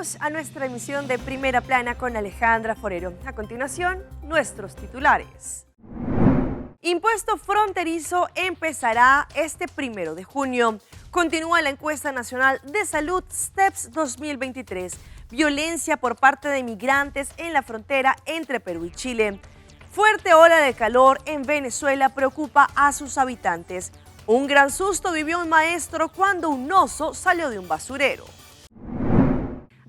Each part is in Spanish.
Bienvenidos a nuestra emisión de Primera Plana con Alejandra Forero. A continuación, nuestros titulares. Impuesto fronterizo empezará este 1 de junio. Continúa la encuesta nacional de salud STEPS 2023. Violencia por parte de migrantes en la frontera entre Perú y Chile. Fuerte ola de calor en Venezuela preocupa a sus habitantes. Un gran susto vivió un maestro cuando un oso salió de un basurero.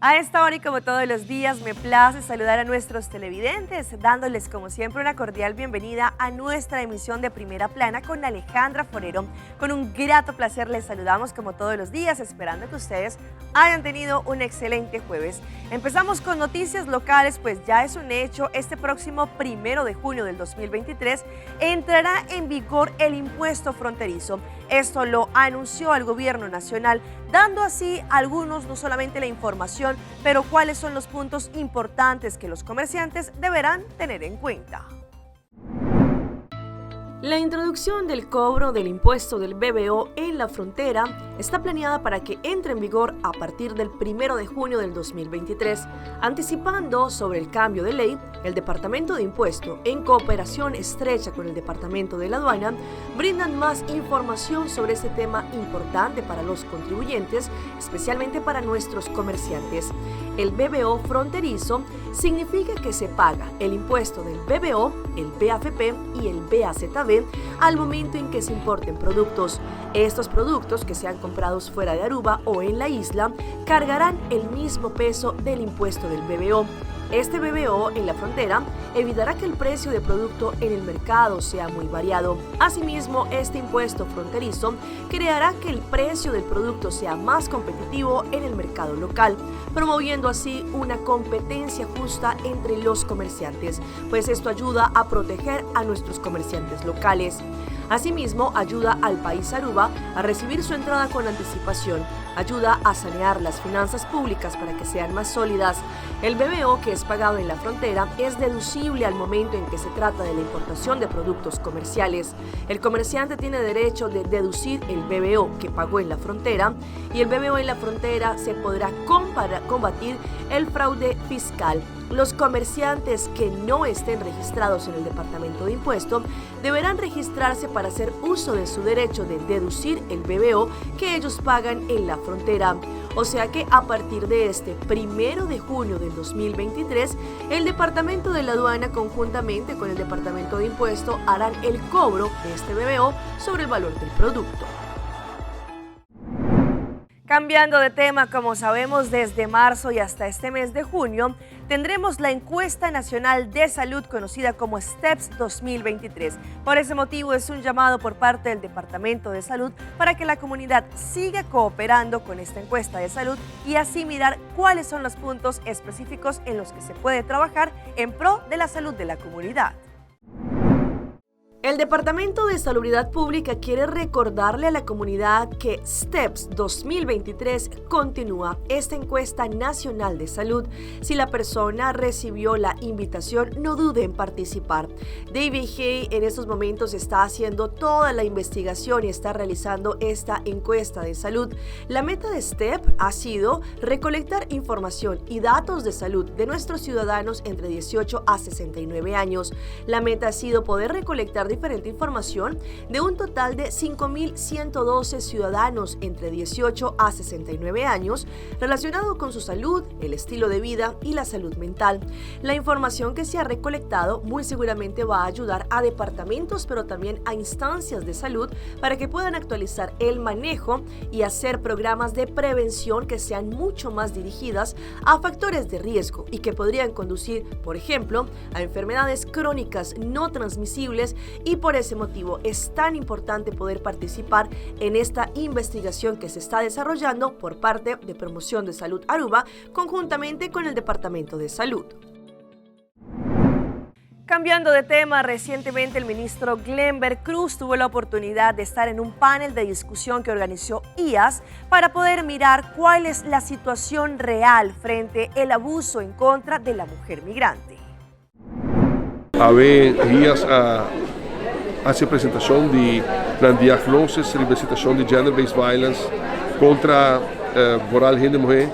A esta hora y como todos los días me place saludar a nuestros televidentes, dándoles como siempre una cordial bienvenida a nuestra emisión de Primera Plana con Alejandra Forero. Con un grato placer les saludamos como todos los días, esperando que ustedes hayan tenido un excelente jueves. Empezamos con noticias locales, pues ya es un hecho, este próximo 1 de junio del 2023 entrará en vigor el impuesto fronterizo. Esto lo anunció el gobierno nacional, dando así a algunos no solamente la información, pero cuáles son los puntos importantes que los comerciantes deberán tener en cuenta. La introducción del cobro del impuesto del BBO en la frontera está planeada para que entre en vigor a partir del 1 de junio del 2023. Anticipando sobre el cambio de ley, el Departamento de Impuesto, en cooperación estrecha con el Departamento de la Aduana, brindan más información sobre este tema importante para los contribuyentes, especialmente para nuestros comerciantes. El BBO fronterizo significa que se paga el impuesto del BBO, el BAFP y el BAZB al momento en que se importen productos. Estos productos que sean comprados fuera de Aruba o en la isla cargarán el mismo peso del impuesto del BBO. Este BBO en la frontera evitará que el precio de producto en el mercado sea muy variado. Asimismo, este impuesto fronterizo creará que el precio del producto sea más competitivo en el mercado local, promoviendo así una competencia justa entre los comerciantes, pues esto ayuda a proteger a nuestros comerciantes locales. Asimismo, ayuda al país Aruba a recibir su entrada con anticipación, ayuda a sanear las finanzas públicas para que sean más sólidas. El BBO que es pagado en la frontera es deducible al momento en que se trata de la importación de productos comerciales. El comerciante tiene derecho de deducir el BBO que pagó en la frontera y el BBO en la frontera se podrá combatir el fraude fiscal. Los comerciantes que no estén registrados en el Departamento de Impuesto deberán registrarse para hacer uso de su derecho de deducir el BBO que ellos pagan en la frontera. O sea que a partir de este 1 de junio del 2023, el Departamento de la Aduana conjuntamente con el Departamento de Impuesto harán el cobro de este BBO sobre el valor del producto. Cambiando de tema, como sabemos, desde marzo y hasta este mes de junio, tendremos la encuesta nacional de salud conocida como STEPS 2023. Por ese motivo es un llamado por parte del Departamento de Salud para que la comunidad siga cooperando con esta encuesta de salud y así mirar cuáles son los puntos específicos en los que se puede trabajar en pro de la salud de la comunidad. El Departamento de Salubridad Pública quiere recordarle a la comunidad que STEPS 2023 continúa esta encuesta nacional de salud. Si la persona recibió la invitación, no dude en participar. David Hay en estos momentos está haciendo toda la investigación y está realizando esta encuesta de salud. La meta de STEP ha sido recolectar información y datos de salud de nuestros ciudadanos entre 18 a 69 años. La meta ha sido poder recolectar diferente información de un total de 5.112 ciudadanos entre 18 a 69 años relacionado con su salud, el estilo de vida y la salud mental. La información que se ha recolectado muy seguramente va a ayudar a departamentos, pero también a instancias de salud para que puedan actualizar el manejo y hacer programas de prevención que sean mucho más dirigidas a factores de riesgo y que podrían conducir, por ejemplo, a enfermedades crónicas no transmisibles. Y por ese motivo es tan importante poder participar en esta investigación que se está desarrollando por parte de Promoción de Salud Aruba conjuntamente con el Departamento de Salud. Cambiando de tema, recientemente el ministro Glenber Cruz tuvo la oportunidad de estar en un panel de discusión que organizó IAS para poder mirar cuál es la situación real frente al abuso en contra de la mujer migrante. IAS hace apresentação na diagnose e investigação de gender-based violence contra moral e mulher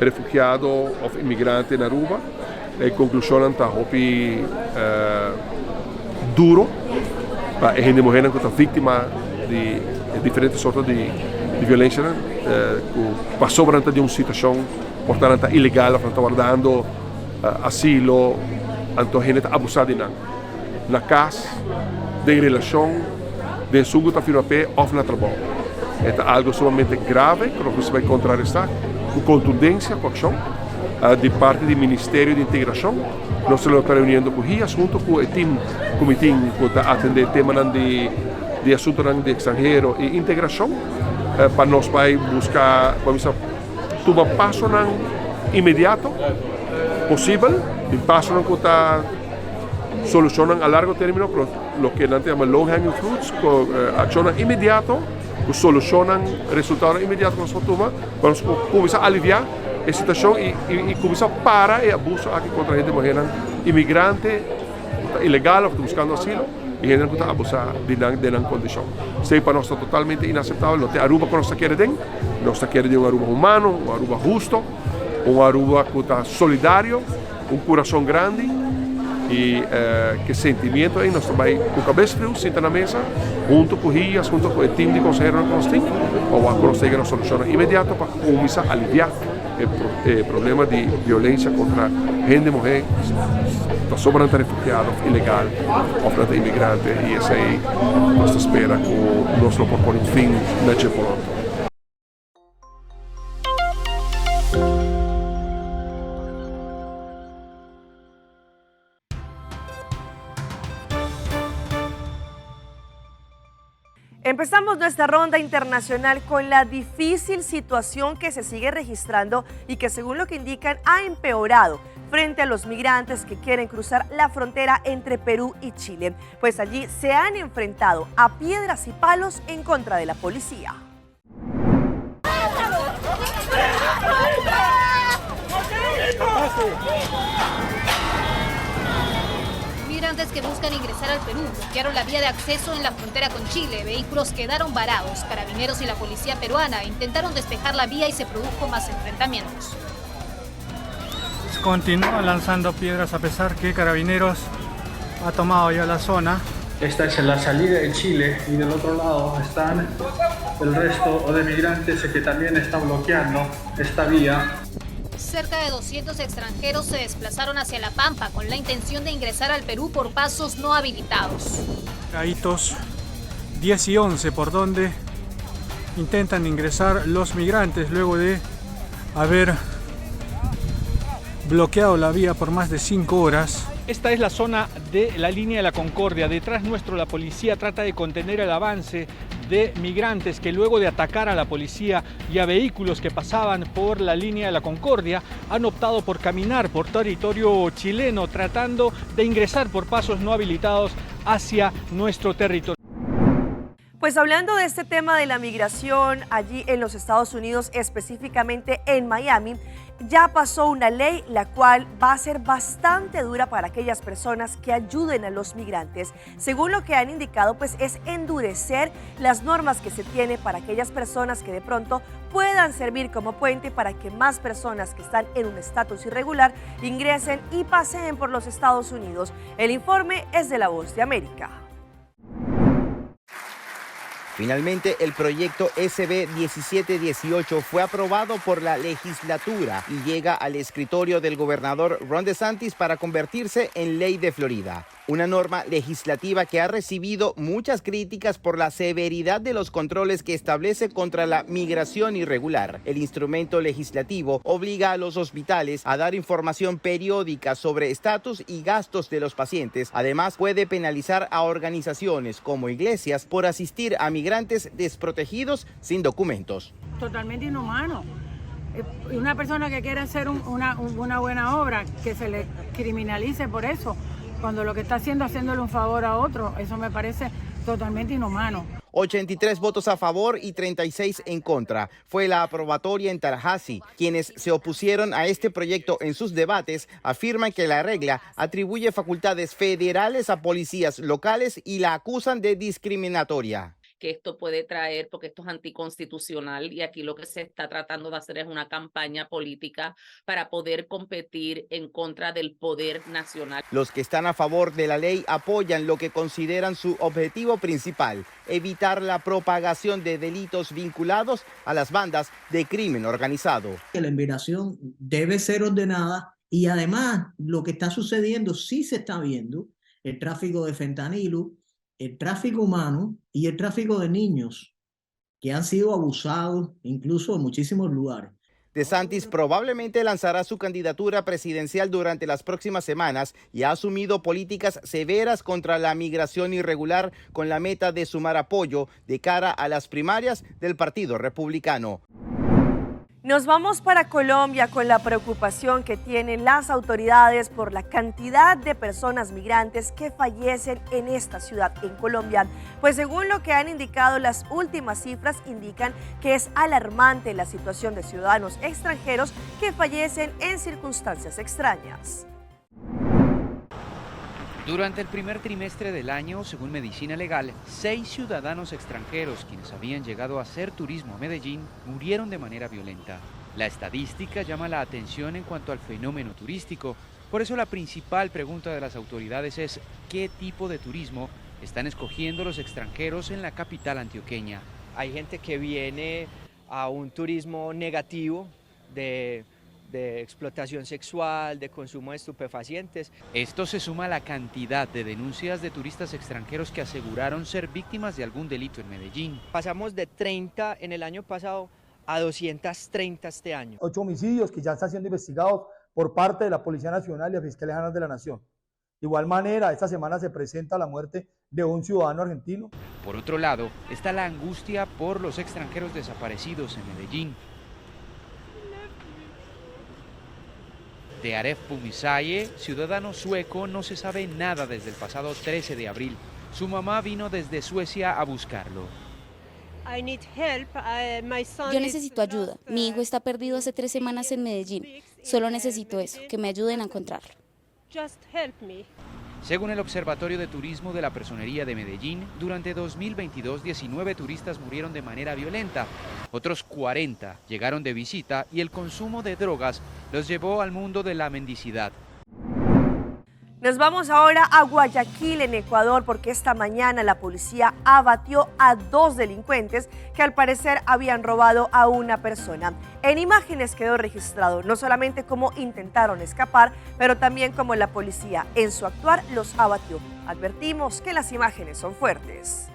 refugiados o inmigrantes en Aruba. En conclusión, está duro para a gente morrer que está vítima de diferentes sortes de violência, que passou durante uma situação, portanto, ilegal, está guardando asilo, então a gente está abusada na casa, de relação, de sugo está firme a pé ou na trabalho. É algo sumamente grave que nós vai contrarrestar com contundência, com ação, de parte do Ministério de Integração. Nós estamos reunindo com eles, junto com o comitê que está atendendo o tema de assuntos de estrangeiro e integração, para nós vai buscar, vamos tomar passo imediato possível, e passo que está solucionando a largo término, lo que antes llamamos long hanging fruits, com ações imediatas, que solucionam resultados imediatos que nós tomamos, para começar a aliviar a situação e começar a parar o abuso aqui contra a gente morrendo, imigrante, ilegal, que está buscando asilo, e gente que está abusando de não condição. Isso para nós é totalmente inaceitável. Não tem Aruba que nós queremos, nós queremos um Aruba humano, um Aruba justo, um Aruba que está solidário, um coração grande, e que sentimento aí nós também com cabeça frio senta na mesa junto com eles, junto com o time de conselheiros que nós temos, ou a nós temos uma solução imediata para começar a aliviar o problema de violência contra gente morrer, está sobrando refugiados ilegal ou frente imigrante, e essa aí nós espera que nós propõe um fim neste pronto. Empezamos nuestra ronda internacional con la difícil situación que se sigue registrando y que, según lo que indican, ha empeorado frente a los migrantes que quieren cruzar la frontera entre Perú y Chile, pues allí se han enfrentado a piedras y palos en contra de la policía. Migrantes que buscan ingresar al Perú bloquearon la vía de acceso en la frontera con Chile. Vehículos quedaron varados. Carabineros y la policía peruana intentaron despejar la vía y se produjo más enfrentamientos. Continúan lanzando piedras a pesar que Carabineros ha tomado ya la zona. Esta es la salida de Chile y del otro lado están el resto de migrantes que también están bloqueando esta vía. Cerca de 200 extranjeros se desplazaron hacia La Pampa con la intención de ingresar al Perú por pasos no habilitados. Caítos 10 y 11 por donde intentan ingresar los migrantes luego de haber bloqueado la vía por más de 5 horas. Esta es la zona de la línea de la Concordia. Detrás nuestro la policía trata de contener el avance de migrantes que luego de atacar a la policía y a vehículos que pasaban por la línea de la Concordia han optado por caminar por territorio chileno tratando de ingresar por pasos no habilitados hacia nuestro territorio. Pues hablando de este tema de la migración allí en los Estados Unidos, específicamente en Miami, ya pasó una ley la cual va a ser bastante dura para aquellas personas que ayuden a los migrantes. Según lo que han indicado, pues es endurecer las normas que se tiene para aquellas personas que de pronto puedan servir como puente para que más personas que están en un estatus irregular ingresen y paseen por los Estados Unidos. El informe es de La Voz de América. Finalmente, el proyecto SB 1718 fue aprobado por la legislatura y llega al escritorio del gobernador Ron DeSantis para convertirse en ley de Florida. Una norma legislativa que ha recibido muchas críticas por la severidad de los controles que establece contra la migración irregular. El instrumento legislativo obliga a los hospitales a dar información periódica sobre estatus y gastos de los pacientes. Además, puede penalizar a organizaciones como iglesias por asistir a migrantes desprotegidos sin documentos. Totalmente inhumano. Una persona que quiere hacer una buena obra, que se le criminalice por eso, cuando lo que está haciéndole un favor a otro, eso me parece totalmente inhumano. 83 votos a favor y 36 en contra. Fue la aprobatoria en Tallahassee. Quienes se opusieron a este proyecto en sus debates afirman que la regla atribuye facultades federales a policías locales y la acusan de discriminatoria. que esto puede traer, porque esto es anticonstitucional y aquí lo que se está tratando de hacer es una campaña política para poder competir en contra del poder nacional. Los que están a favor de la ley apoyan lo que consideran su objetivo principal, evitar la propagación de delitos vinculados a las bandas de crimen organizado. La inmigración debe ser ordenada y además lo que está sucediendo sí se está viendo, el tráfico de fentanilo, el tráfico humano y el tráfico de niños que han sido abusados incluso en muchísimos lugares. DeSantis probablemente lanzará su candidatura presidencial durante las próximas semanas y ha asumido políticas severas contra la migración irregular con la meta de sumar apoyo de cara a las primarias del Partido Republicano. Nos vamos para Colombia con la preocupación que tienen las autoridades por la cantidad de personas migrantes que fallecen en esta ciudad en Colombia. Pues según lo que han indicado las últimas cifras indican que es alarmante la situación de ciudadanos extranjeros que fallecen en circunstancias extrañas. Durante el primer trimestre del año, según Medicina Legal, 6 ciudadanos extranjeros quienes habían llegado a hacer turismo a Medellín murieron de manera violenta. La estadística llama la atención en cuanto al fenómeno turístico. Por eso la principal pregunta de las autoridades es ¿qué tipo de turismo están escogiendo los extranjeros en la capital antioqueña? Hay gente que viene a un turismo negativo de explotación sexual, de consumo de estupefacientes. Esto se suma a la cantidad de denuncias de turistas extranjeros que aseguraron ser víctimas de algún delito en Medellín. Pasamos de 30 en el año pasado a 230 este año. 8 homicidios que ya están siendo investigados por parte de la Policía Nacional y la Fiscalía General de la Nación. De igual manera, esta semana se presenta la muerte de un ciudadano argentino. Por otro lado, está la angustia por los extranjeros desaparecidos en Medellín. De Aref Pumisaye, ciudadano sueco, no se sabe nada desde el pasado 13 de abril. Su mamá vino desde Suecia a buscarlo. Yo necesito ayuda. Mi hijo está perdido hace 3 semanas en Medellín. Solo necesito eso, que me ayuden a encontrarlo. Según el Observatorio de Turismo de la Personería de Medellín, durante 2022, 19 turistas murieron de manera violenta. Otros 40 llegaron de visita y el consumo de drogas los llevó al mundo de la mendicidad. Nos vamos ahora a Guayaquil, en Ecuador, porque esta mañana la policía abatió a 2 delincuentes que al parecer habían robado a una persona. En imágenes quedó registrado no solamente cómo intentaron escapar, pero también cómo la policía en su actuar los abatió. Advertimos que las imágenes son fuertes.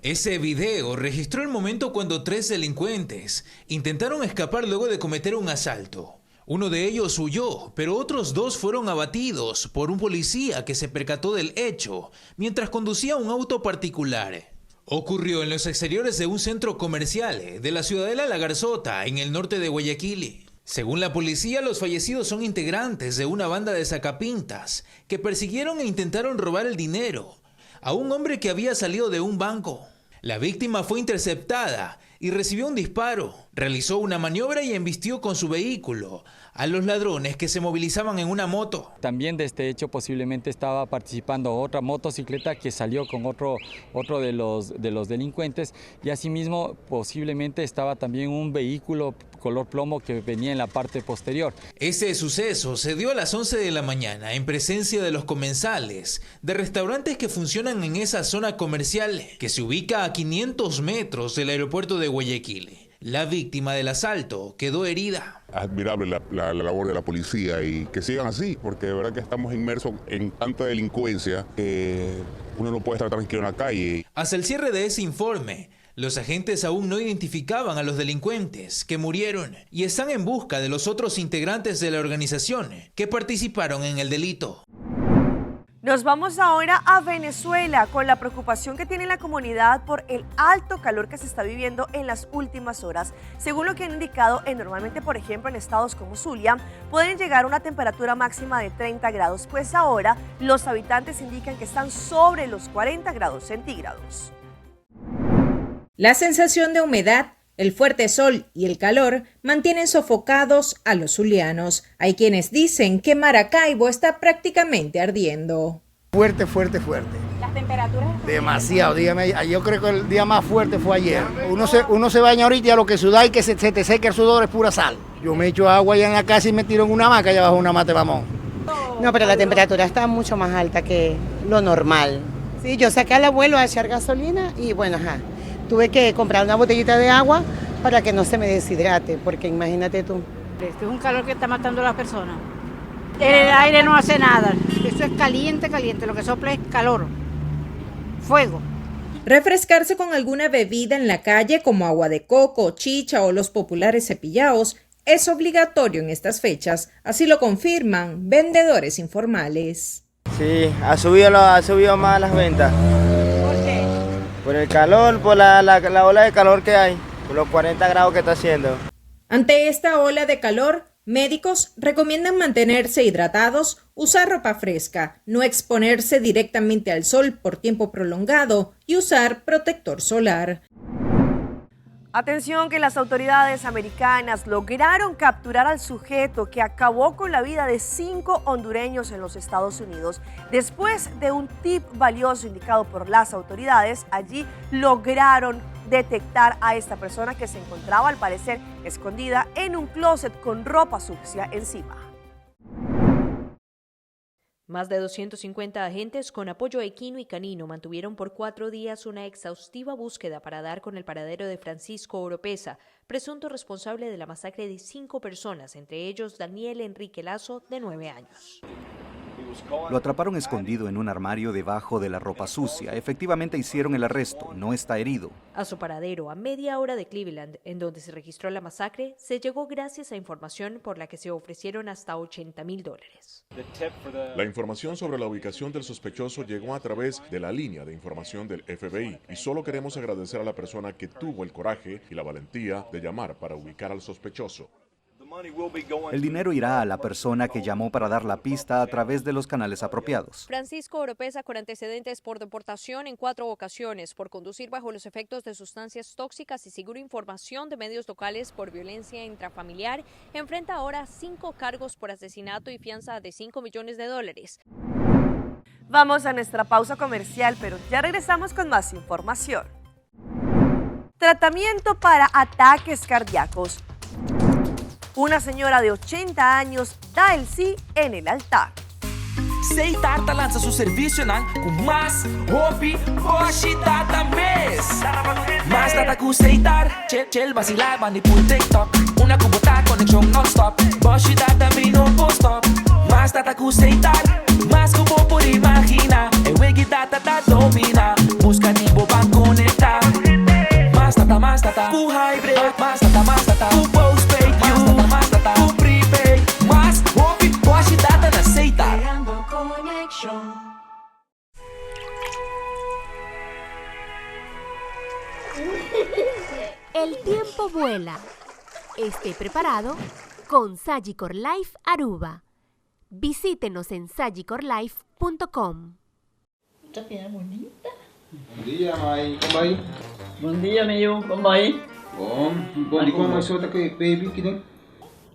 Ese video registró el momento cuando 3 delincuentes intentaron escapar luego de cometer un asalto. Uno de ellos huyó, pero otros 2 fueron abatidos por un policía que se percató del hecho mientras conducía un auto particular. Ocurrió en los exteriores de un centro comercial de la ciudadela La Garzota, en el norte de Guayaquil. Según la policía, los fallecidos son integrantes de una banda de sacapintas que persiguieron e intentaron robar el dinero a un hombre que había salido de un banco. La víctima fue interceptada y recibió un disparo. Realizó una maniobra y embistió con su vehículo a los ladrones que se movilizaban en una moto. También de este hecho posiblemente estaba participando otra motocicleta que salió con otro de los delincuentes, y asimismo posiblemente estaba también un vehículo color plomo que venía en la parte posterior. Ese suceso se dio a las 11 de la mañana en presencia de los comensales de restaurantes que funcionan en esa zona comercial que se ubica a 500 metros del aeropuerto de Guayaquil. La víctima del asalto quedó herida. Admirable la labor de la policía y que sigan así, porque de verdad que estamos inmersos en tanta delincuencia que uno no puede estar tranquilo en la calle. Hasta el cierre de ese informe, los agentes aún no identificaban a los delincuentes que murieron y están en busca de los otros integrantes de la organización que participaron en el delito. Nos vamos ahora a Venezuela con la preocupación que tiene la comunidad por el alto calor que se está viviendo en las últimas horas. Según lo que han indicado, normalmente, por ejemplo, en estados como Zulia, pueden llegar a una temperatura máxima de 30 grados, pues ahora los habitantes indican que están sobre los 40 grados centígrados. La sensación de humedad, el fuerte sol y el calor mantienen sofocados a los zulianos. Hay quienes dicen que Maracaibo está prácticamente ardiendo. Fuerte, fuerte, fuerte. ¿Las temperaturas? Demasiado, dígame, yo creo que el día más fuerte fue ayer. Uno se baña ahorita y a lo que suda y que se te seque el sudor es pura sal. Yo me echo agua allá en la casa y me tiro en una hamaca allá abajo una mata de mamón. No, pero la temperatura está mucho más alta que lo normal. Sí, yo saqué al abuelo a echar gasolina y bueno, tuve que comprar una botellita de agua para que no se me deshidrate, porque imagínate tú. Este es un calor que está matando a las personas. El aire no hace nada, eso es caliente, caliente, lo que sopla es calor, fuego. Refrescarse con alguna bebida en la calle como agua de coco, chicha o los populares cepillaos es obligatorio en estas fechas, así lo confirman vendedores informales. Sí, ha subido más las ventas. ¿Por qué? Por el calor, por la ola de calor que hay, por los 40 grados que está haciendo. Ante esta ola de calor, médicos recomiendan mantenerse hidratados, usar ropa fresca, no exponerse directamente al sol por tiempo prolongado y usar protector solar. Atención que las autoridades americanas lograron capturar al sujeto que acabó con la vida de 5 hondureños en los Estados Unidos. Después de un tip valioso indicado por las autoridades, allí lograron detectar a esta persona que se encontraba al parecer escondida en un closet con ropa sucia encima. Más de 250 agentes con apoyo equino y canino mantuvieron por 4 días una exhaustiva búsqueda para dar con el paradero de Francisco Oropeza, presunto responsable de la masacre de 5 personas, entre ellos Daniel Enrique Lazo, de 9 años. Lo atraparon escondido en un armario debajo de la ropa sucia. Efectivamente hicieron el arresto, no está herido. A su paradero, a media hora de Cleveland, en donde se registró la masacre, se llegó gracias a información por la que se ofrecieron hasta $80,000. La información sobre la ubicación del sospechoso llegó a través de la línea de información del FBI y solo queremos agradecer a la persona que tuvo el coraje y la valentía de llamar para ubicar al sospechoso. El dinero irá a la persona que llamó para dar la pista a través de los canales apropiados. Francisco Oropeza, con antecedentes por deportación en 4 ocasiones, por conducir bajo los efectos de sustancias tóxicas y según información de medios locales por violencia intrafamiliar, enfrenta ahora 5 cargos por asesinato y fianza de $5 millones. Vamos a nuestra pausa comercial, pero ya regresamos con más información. Tratamiento para ataques cardíacos. Una señora de 80 años da el sí en el altar. Seitar lança seu serviço com mais hobby, hoje data mês. Mais data com Seitar, chill vacilar, manipul TikTok. Una cubota conexão non-stop, hoje data me no stop. Mais data com Seitar, mais como por imaginar. É wegi data da domina, busca tipo para conectar. Mais data, com hybrid, mais data, com postpaid, mais data, com prepaid. Mais hobby, hoje data na Seitar. El tiempo vuela. Esté preparado con Sagicor Life Aruba. Visítenos en sagicorlife.com. Esta piedra bonita. Bom dia, mãe. Como vai? Bom dia, meu. Como vai? Bom dia, como você tá com baby aqui dentro?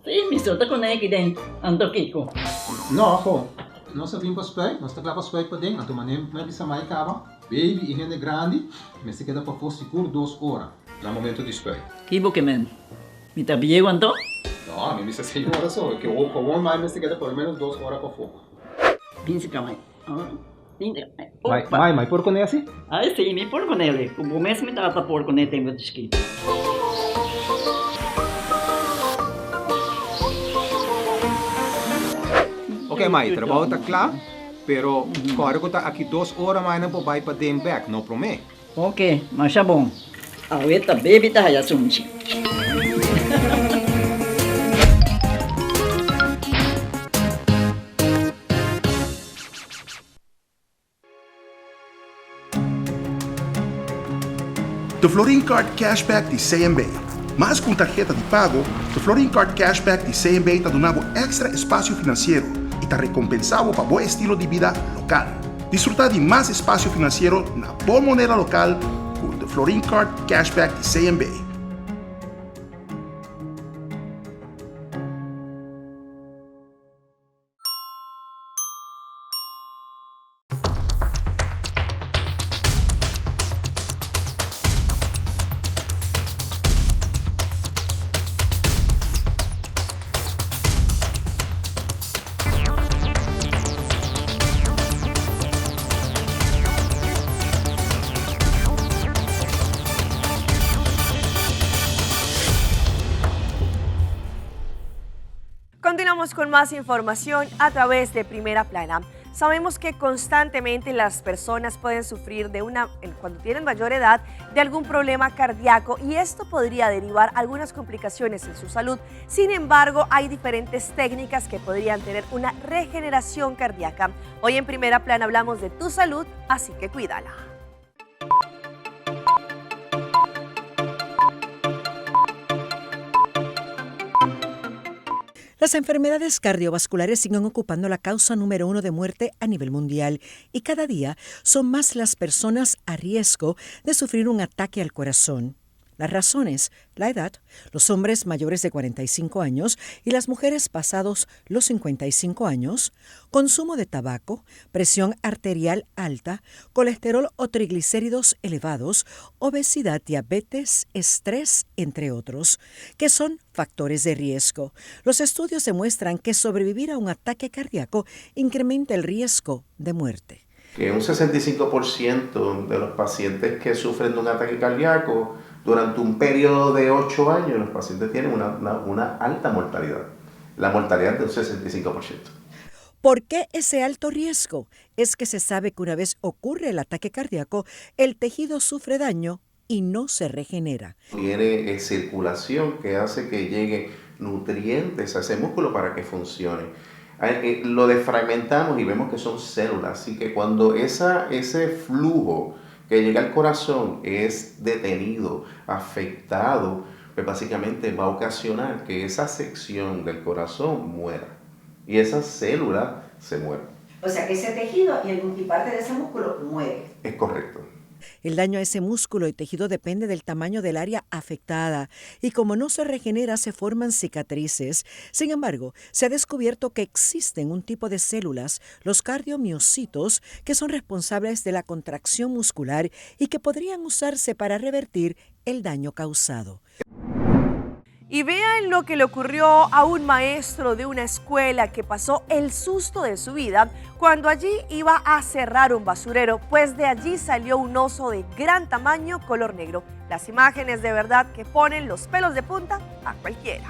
Sim, me solta com ele aqui dentro. Ando Kiko. Não, pô. Nós vimos para os pés, nós estamos para os pés para dentro. Então, mané, não é que essa mãe acaba. Baby e rende grande, mas se queda para for seguro 2 horas. No momento de espera. Kibo que men. Me tá bien quanto? No, a mí me dice 6 horas solo, que o como mais se queda por lo menos 2 horas para fogo. Pince camay. Mãe, por com ele assim? Ah, sim, me por com ele. Como mês me trata por com ele tem muito escrito. Ok, mãe, trabalho está claro, pero agora que está aqui 2 horas mais não vai para dentro back, não promete. Ok, mas tá bom. Ahorita baby tá já sunchi. The Florin Card Cashback de CMB. Mais com tarjeta de pago, the Florin Card Cashback de CMB está dando extra espaço financeiro e está recompensado para bom estilo de vida local. Disfrutar de mais espaço financeiro na boa moneda local com the Florin Card Cashback de CMB. Continuamos con más información a través de Primera Plana. Sabemos que constantemente las personas pueden sufrir cuando tienen mayor edad, de algún problema cardíaco y esto podría derivar algunas complicaciones en su salud. Sin embargo, hay diferentes técnicas que podrían tener una regeneración cardíaca. Hoy en Primera Plana hablamos de tu salud, así que cuídala. Las enfermedades cardiovasculares siguen ocupando la causa número 1 de muerte a nivel mundial y cada día son más las personas a riesgo de sufrir un ataque al corazón. Las razones: la edad, los hombres mayores de 45 años y las mujeres pasados los 55 años, consumo de tabaco, presión arterial alta, colesterol o triglicéridos elevados, obesidad, diabetes, estrés, entre otros, que son factores de riesgo. Los estudios demuestran que sobrevivir a un ataque cardíaco incrementa el riesgo de muerte. Que un 65% de los pacientes que sufren de un ataque cardíaco durante un periodo de 8 años, los pacientes tienen una alta mortalidad. La mortalidad de un 65%. ¿Por qué ese alto riesgo? Es que se sabe que una vez ocurre el ataque cardíaco, el tejido sufre daño y no se regenera. Tiene circulación que hace que lleguen nutrientes a ese músculo para que funcione. Lo desfragmentamos y vemos que son células, así que cuando ese flujo que llega al corazón es detenido, afectado, pues básicamente va a ocasionar que esa sección del corazón muera y esa célula se muera. O sea que ese tejido y parte de ese músculo muere. Es correcto. El daño a ese músculo y tejido depende del tamaño del área afectada y como no se regenera se forman cicatrices. Sin embargo, se ha descubierto que existen un tipo de células, los cardiomiocitos, que son responsables de la contracción muscular y que podrían usarse para revertir el daño causado. Y vean lo que le ocurrió a un maestro de una escuela que pasó el susto de su vida cuando allí iba a cerrar un basurero, pues de allí salió un oso de gran tamaño color negro. Las imágenes de verdad que ponen los pelos de punta a cualquiera.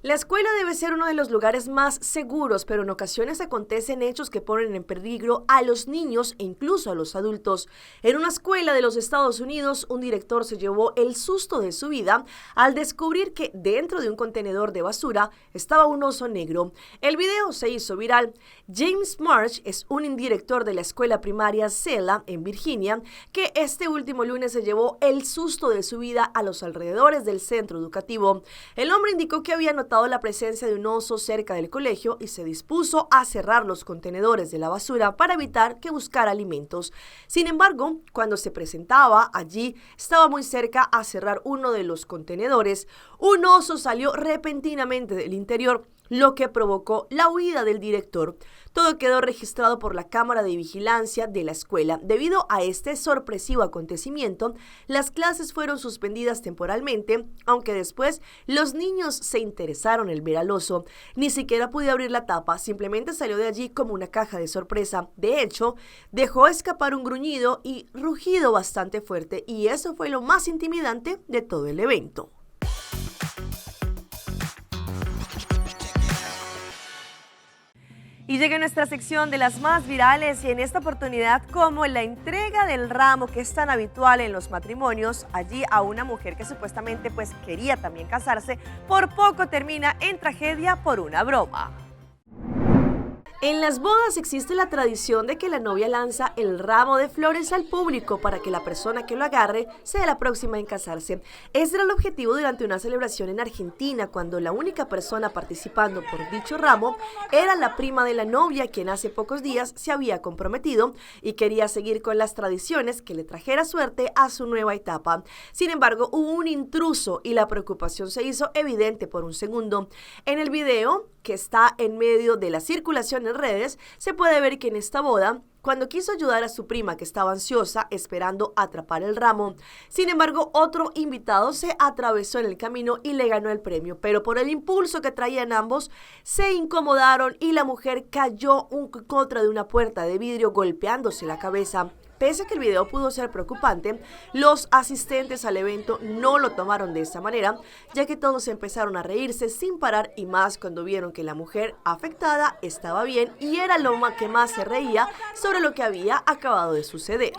La escuela debe ser uno de los lugares más seguros, pero en ocasiones acontecen hechos que ponen en peligro a los niños e incluso a los adultos. En una escuela de los Estados Unidos, un director se llevó el susto de su vida al descubrir que dentro de un contenedor de basura estaba un oso negro. El video se hizo viral. James March es un director de la escuela primaria Zela en Virginia, que este último lunes se llevó el susto de su vida a los alrededores del centro educativo. El hombre indicó que había notado la presencia de un oso cerca del colegio y se dispuso a cerrar los contenedores de la basura para evitar que buscara alimentos. Sin embargo, cuando se presentaba allí, estaba muy cerca a cerrar uno de los contenedores. Un oso salió repentinamente del interior, lo que provocó la huida del director. Todo quedó registrado por la cámara de vigilancia de la escuela. Debido a este sorpresivo acontecimiento, las clases fueron suspendidas temporalmente, aunque después los niños se interesaron en ver al oso. Ni siquiera pude abrir la tapa, simplemente salió de allí como una caja de sorpresa. De hecho, dejó escapar un gruñido y rugido bastante fuerte, y eso fue lo más intimidante de todo el evento. Y llega nuestra sección de las más virales y en esta oportunidad como la entrega del ramo que es tan habitual en los matrimonios, allí a una mujer que supuestamente quería también casarse, por poco termina en tragedia por una broma. En las bodas existe la tradición de que la novia lanza el ramo de flores al público para que la persona que lo agarre sea la próxima en casarse. Ese era el objetivo durante una celebración en Argentina, cuando la única persona participando por dicho ramo era la prima de la novia, quien hace pocos días se había comprometido y quería seguir con las tradiciones que le trajera suerte a su nueva etapa. Sin embargo, hubo un intruso y la preocupación se hizo evidente por un segundo. En el video, que está en medio de la circulación en redes, se puede ver que en esta boda, cuando quiso ayudar a su prima que estaba ansiosa esperando atrapar el ramo, sin embargo otro invitado se atravesó en el camino y le ganó el premio, pero por el impulso que traían ambos se incomodaron y la mujer cayó contra de una puerta de vidrio golpeándose la cabeza. Pese a que el video pudo ser preocupante, los asistentes al evento no lo tomaron de esta manera, ya que todos empezaron a reírse sin parar y más cuando vieron que la mujer afectada estaba bien y era lo que más se reía sobre lo que había acabado de suceder.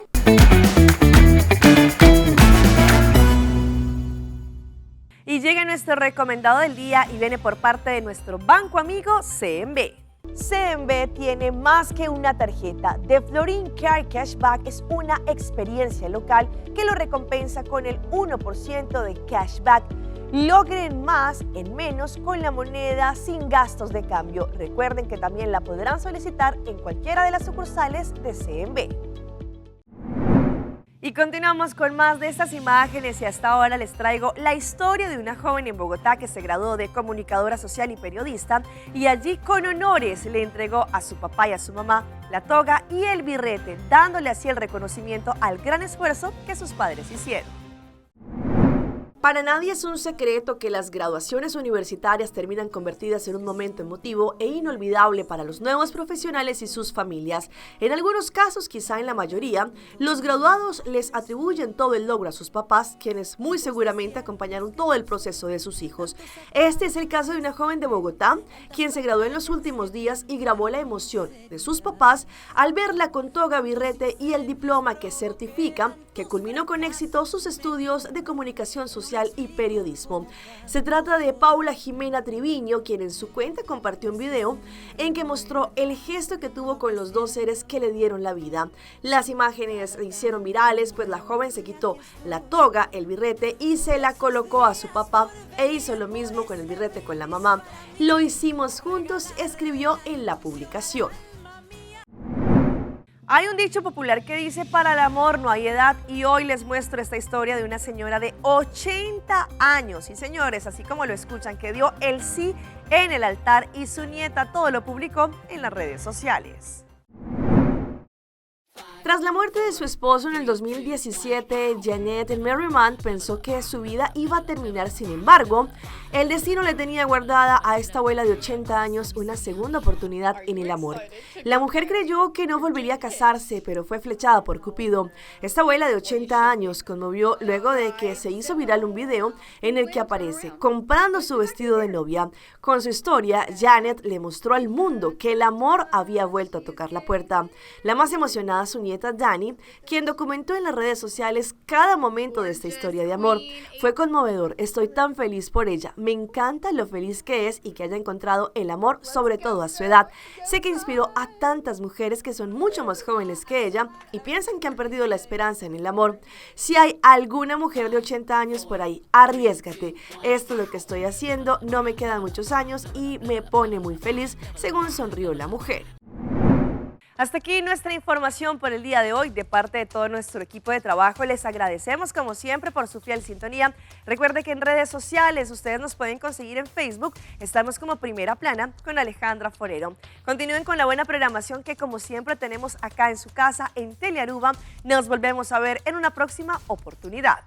Y llega nuestro recomendado del día y viene por parte de nuestro banco amigo CMB. CMB tiene más que una tarjeta. The Florin Card Cashback es una experiencia local que lo recompensa con el 1% de cashback. Logren más en menos con la moneda sin gastos de cambio. Recuerden que también la podrán solicitar en cualquiera de las sucursales de CMB. Y continuamos con más de estas imágenes y hasta ahora les traigo la historia de una joven en Bogotá que se graduó de comunicadora social y periodista y allí con honores le entregó a su papá y a su mamá la toga y el birrete, dándole así el reconocimiento al gran esfuerzo que sus padres hicieron. Para nadie es un secreto que las graduaciones universitarias terminan convertidas en un momento emotivo e inolvidable para los nuevos profesionales y sus familias. En algunos casos, quizá en la mayoría, los graduados les atribuyen todo el logro a sus papás, quienes muy seguramente acompañaron todo el proceso de sus hijos. Este es el caso de una joven de Bogotá, quien se graduó en los últimos días y grabó la emoción de sus papás al verla con toga, birrete y el diploma que certifica que culminó con éxito sus estudios de comunicación social y periodismo. Se trata de Paula Jimena Triviño, quien en su cuenta compartió un video en que mostró el gesto que tuvo con los dos seres que le dieron la vida. Las imágenes se hicieron virales, pues la joven se quitó la toga, el birrete y se la colocó a su papá e hizo lo mismo con el birrete con la mamá. Lo hicimos juntos, escribió en la publicación. Hay un dicho popular que dice para el amor no hay edad y hoy les muestro esta historia de una señora de 80 años. Y señores, así como lo escuchan, que dio el sí en el altar y su nieta todo lo publicó en las redes sociales. Tras la muerte de su esposo en el 2017, Janet Merriman pensó que su vida iba a terminar. Sin embargo, el destino le tenía guardada a esta abuela de 80 años una segunda oportunidad en el amor. La mujer creyó que no volvería a casarse, pero fue flechada por Cupido. Esta abuela de 80 años conmovió luego de que se hizo viral un video en el que aparece comprando su vestido de novia. Con su historia, Janet le mostró al mundo que el amor había vuelto a tocar la puerta. La más emocionada, su nieta Dani, quien documentó en las redes sociales cada momento de esta historia de amor. Fue conmovedor, estoy tan feliz por ella, me encanta lo feliz que es y que haya encontrado el amor, sobre todo a su edad. Sé que inspiró a tantas mujeres que son mucho más jóvenes que ella y piensan que han perdido la esperanza en el amor. Si hay alguna mujer de 80 años por ahí, arriésgate. Esto es lo que estoy haciendo, no me quedan muchos años y me pone muy feliz, según sonrió la mujer. Hasta aquí nuestra información por el día de hoy. De parte de todo nuestro equipo de trabajo, les agradecemos como siempre por su fiel sintonía. Recuerde que en redes sociales ustedes nos pueden conseguir en Facebook. Estamos como Primera Plana con Alejandra Forero. Continúen con la buena programación que como siempre tenemos acá en su casa en Telearuba. Nos volvemos a ver en una próxima oportunidad.